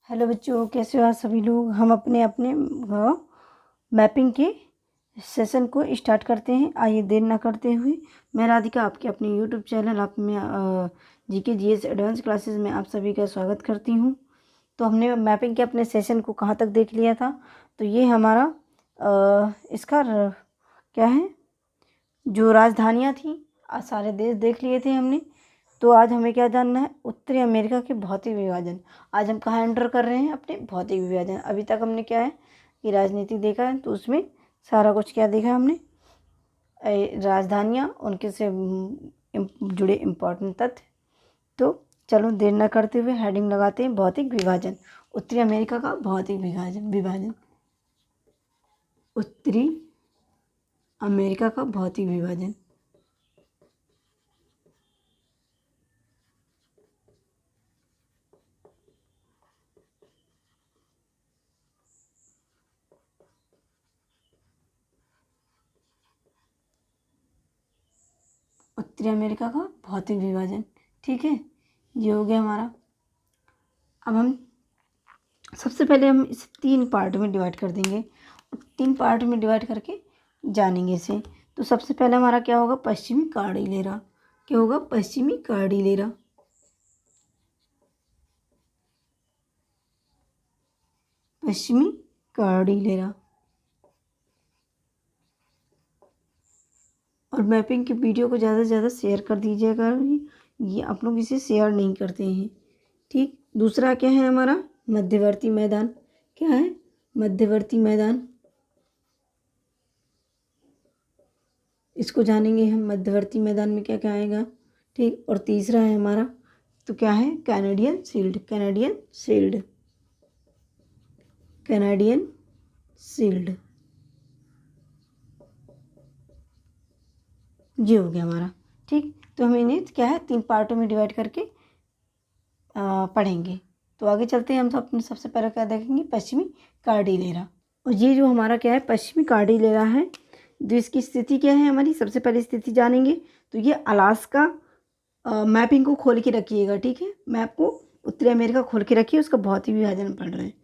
Hello बच्चों, कैसे हो आप सभी लोग। हम अपने अपने मैपिंग के सेशन को स्टार्ट करते हैं। आइए देर ना करते हुए, मैं राधिका आपके अपने यूट्यूब चैनल आप में जीके जीएस एडवांस क्लासेस में आप सभी का स्वागत करती हूँ। तो हमने मैपिंग के अपने सेशन को कहाँ तक देख लिया था। तो ये हमारा इसका क्या है, जो राजधानियाँ थी सारे देश देख लिए थे हमने। तो आज हमें क्या जानना है, उत्तरी अमेरिका के भौतिक विभाजन। आज हम कहाँ एंटर कर रहे हैं, अपने भौतिक विभाजन। अभी तक हमने क्या है कि राजनीति देखा है, तो उसमें सारा कुछ क्या देखा हमने, राजधानियाँ, उनके से जुड़े इम्पोर्टेंट तथ्य। तो चलो देर न करते हुए हेडिंग लगाते हैं, भौतिक विभाजन। उत्तरी अमेरिका का भौतिक विभाजन उत्तरी अमेरिका का भौतिक विभाजन। उत्तरी अमेरिका का भौतिक विभाजन, ठीक है, ये हो गया हमारा। अब हम सबसे पहले हम इसे 3 पार्ट में डिवाइड कर देंगे और 3 पार्ट में डिवाइड करके जानेंगे इसे। तो सबसे पहले हमारा क्या होगा, पश्चिमी कार्डिलेरा। क्या होगा, पश्चिमी कार्डिलेरा। पश्चिमी कार्डिलेरा। और मैपिंग की वीडियो को ज़्यादा से ज़्यादा शेयर कर दीजिएगा, ये आप लोग इसे शेयर नहीं करते हैं, ठीक। दूसरा क्या है हमारा, मध्यवर्ती मैदान। क्या है, मध्यवर्ती मैदान, इसको जानेंगे हम। मध्यवर्ती मैदान में क्या क्या आएगा, ठीक। और तीसरा है हमारा, तो क्या है, Canadian shield. Canadian shield, Canadian shield, ये हो गया हमारा, ठीक। तो हम इन्हें क्या है 3 पार्टों में डिवाइड करके पढ़ेंगे। तो आगे चलते हैं। हम तो अपने सबसे पहले क्या देखेंगे, पश्चिमी कार्डिलेरा। और ये जो हमारा क्या है, पश्चिमी कार्डिलेरा है, तो इसकी स्थिति क्या है हमारी, सबसे पहले स्थिति जानेंगे। तो ये अलास्का मैपिंग को खोल के रखिएगा, ठीक है। मैप को उत्तरी अमेरिका खोल के रखिए, उसका भौतिक विभाजन पढ़ रहे हैं।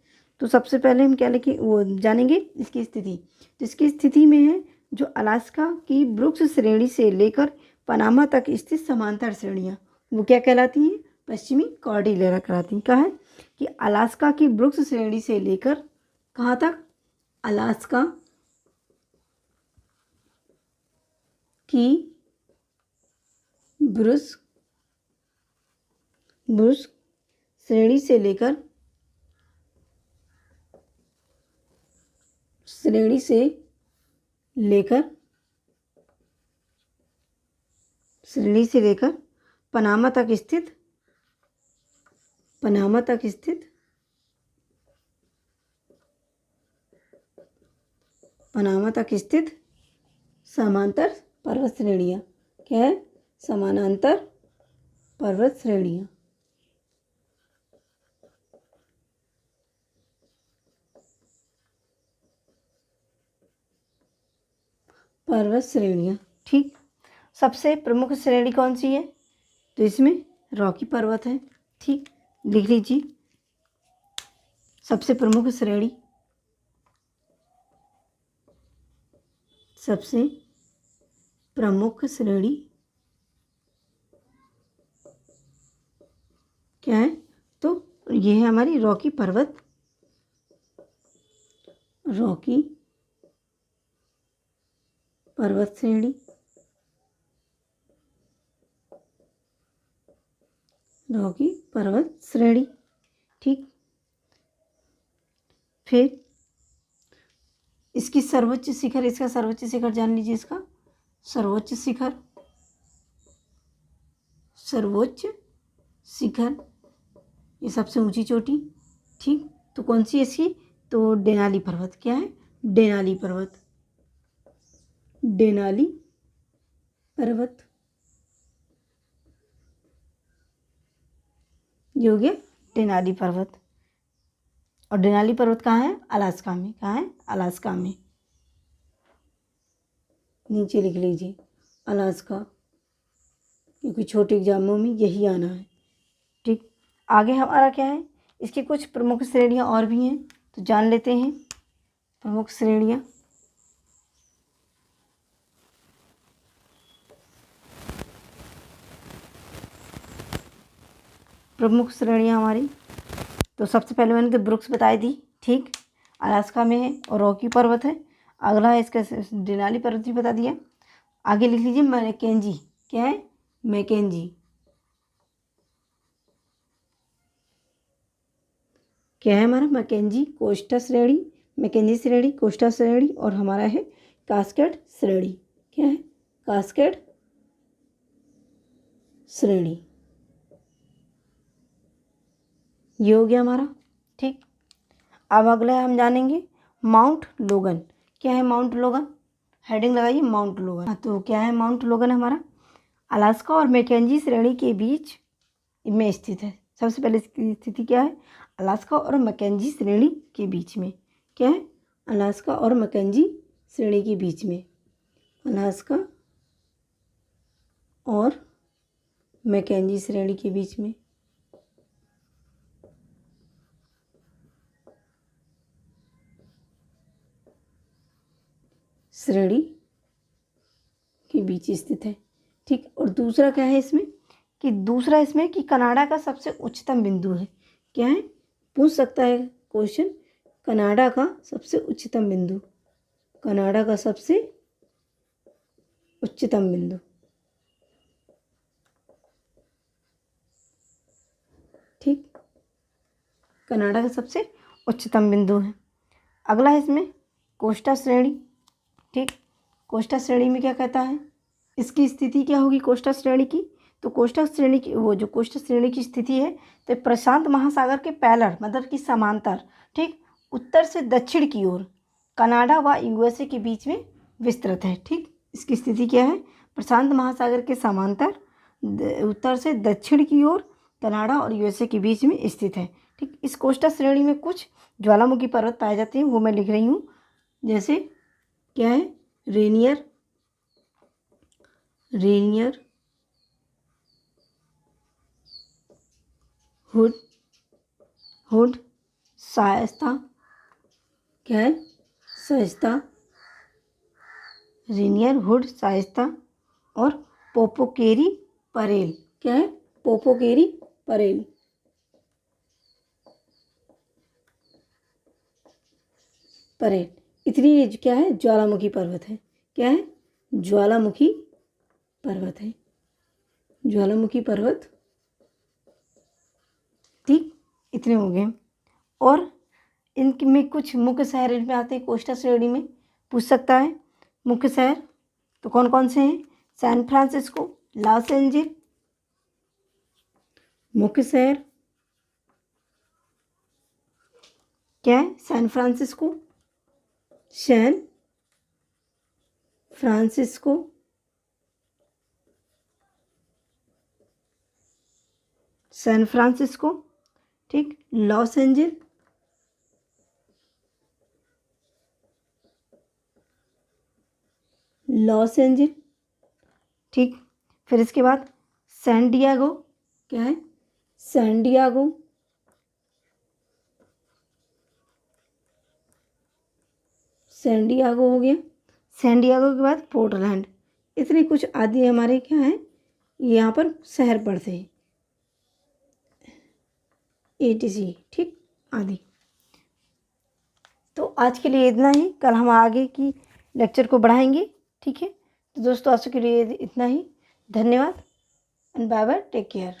तो सबसे पहले हम क्या लिखे, वो जानेंगे इसकी स्थिति। तो इसकी स्थिति में है जो अलास्का की ब्रुक्स श्रेणी से लेकर पनामा तक स्थित समांतर श्रेणियाँ, वो क्या कहलाती हैं, पश्चिमी कार्डिलेरा कहलाती हैं। क्या है कि अलास्का की ब्रुक्स श्रेणी से लेकर कहाँ तक, अलास्का की ब्रुक्स श्रेणी से लेकर पनामा तक स्थित समांतर पर्वत श्रेणियाँ। क्या है, समानांतर पर्वत श्रेणियाँ। पर्वत श्रेणियाँ, ठीक। सबसे प्रमुख श्रेणी कौन सी है, तो इसमें रॉकी पर्वत है, ठीक। लिख लीजिए, सबसे प्रमुख श्रेणी, सबसे प्रमुख श्रेणी क्या है, तो ये है हमारी रॉकी पर्वत, रॉकी पर्वत श्रेणी, रॉकी पर्वत श्रेणी, ठीक। फिर इसकी सर्वोच्च शिखर, इसका सर्वोच्च शिखर जान लीजिए। इसका सर्वोच्च शिखर, ये सबसे ऊंची चोटी, ठीक। तो कौन सी इसकी, तो डेनाली पर्वत। क्या है, डेनाली पर्वत, डेनाली पर्वत, ये हो गया डेनाली पर्वत। और डेनाली पर्वत कहाँ है, अलास्का में। कहाँ है, अलास्का में, नीचे लिख लीजिए अलास्का, क्योंकि छोटे एग्जामों में यही आना है, ठीक। आगे हमारा क्या है, इसकी कुछ प्रमुख श्रेणियाँ और भी हैं, तो जान लेते हैं प्रमुख श्रेणियाँ। प्रमुख श्रेणियाँ हमारी, तो सबसे पहले मैंने तो ब्रुक्स बताई दी, ठीक, अलास्का में है और रॉकी पर्वत है। अगला है इसका डेनाली पर्वत भी बता दिया। आगे लिख लीजिए मैकेंजी, क्या है, मैकेंजी, क्या है हमारा, मैकेंजी कोस्टा श्रेणी, मैकेंजी श्रेणी, कोस्टा श्रेणी, और हमारा है कास्केड श्रेणी, क्या है, कास्केड श्रेणी, ये हो गया हमारा, ठीक। अब अगला हम जानेंगे माउंट लोगन, क्या है माउंट लोगन, हेडिंग लगाइए माउंट लोगन। तो क्या है माउंट लोगन, हमारा अलास्का और मैकेंजी श्रेणी के बीच में स्थित है। सबसे पहले इसकी स्थिति क्या है, अलास्का और मैकेंजी श्रेणी के बीच में, क्या है, अलास्का और मैकेंजी श्रेणी के बीच में, अलास्का और मैकेंजी श्रेणी के बीच में, श्रेणी के बीच स्थित है, ठीक। और दूसरा क्या है इसमें, कि दूसरा इसमें कि कनाडा का सबसे उच्चतम बिंदु है, क्या है, पूछ सकता है क्वेश्चन, कनाडा का सबसे उच्चतम बिंदु, कनाडा का सबसे उच्चतम बिंदु, ठीक, कनाडा का सबसे उच्चतम बिंदु है। अगला है इसमें कोस्टा श्रेणी, ठीक, कोस्टा श्रेणी में क्या कहता है, इसकी स्थिति क्या होगी कोस्टा श्रेणी की, तो कोस्टा श्रेणी की, वो जो कोस्टा श्रेणी की स्थिति है तो प्रशांत महासागर के पैलर मतलब कि समांतर, ठीक, उत्तर से दक्षिण की ओर कनाडा व यूएसए के बीच में विस्तृत है, ठीक। इसकी स्थिति क्या है, प्रशांत महासागर के समांतर उत्तर से दक्षिण की ओर कनाडा और यूएसए के बीच में स्थित है, ठीक। इस कोस्टा श्रेणी में कुछ ज्वालामुखी पर्वत पाए जाते हैं, वो मैं लिख रही हूँ, जैसे क्या है, Rainier, Rainier, hood, hood, Shaista, क्या है, शायस्ता, रेनियर, हुड, शायस्ता, और पोपोकेरी परेल, क्या है, पोपोकेरी परेल, परेल, इतनी क्या है, ज्वालामुखी पर्वत है, क्या है, ज्वालामुखी पर्वत है, ज्वालामुखी पर्वत, ठीक, इतने हो गए। और इनमें कुछ मुख्य शहर इनमें आते हैं कोस्टा श्रेणी में, पूछ सकता है मुख्य शहर, तो कौन कौन से हैं, सैन फ्रांसिस्को, लॉस एंजिल्स, मुख्य शहर क्या है, San Francisco, San Francisco, San Francisco, ठीक, लॉस एंजिल्स, लॉस एंजिल्स, ठीक। फिर इसके बाद सैन डिएगो, क्या है, सैन डिएगो, सैन डिएगो हो गया। सैन डिएगो के बाद पोर्टलैंड, इतने कुछ आदि हमारे क्या हैं, यहाँ पर शहर पड़ते हैं, ATC, ठीक, आदि। तो आज के लिए इतना ही, कल हम आगे की लेक्चर को बढ़ाएंगे, ठीक है। तो दोस्तों आज के लिए इतना ही, धन्यवाद and bye bye, take care.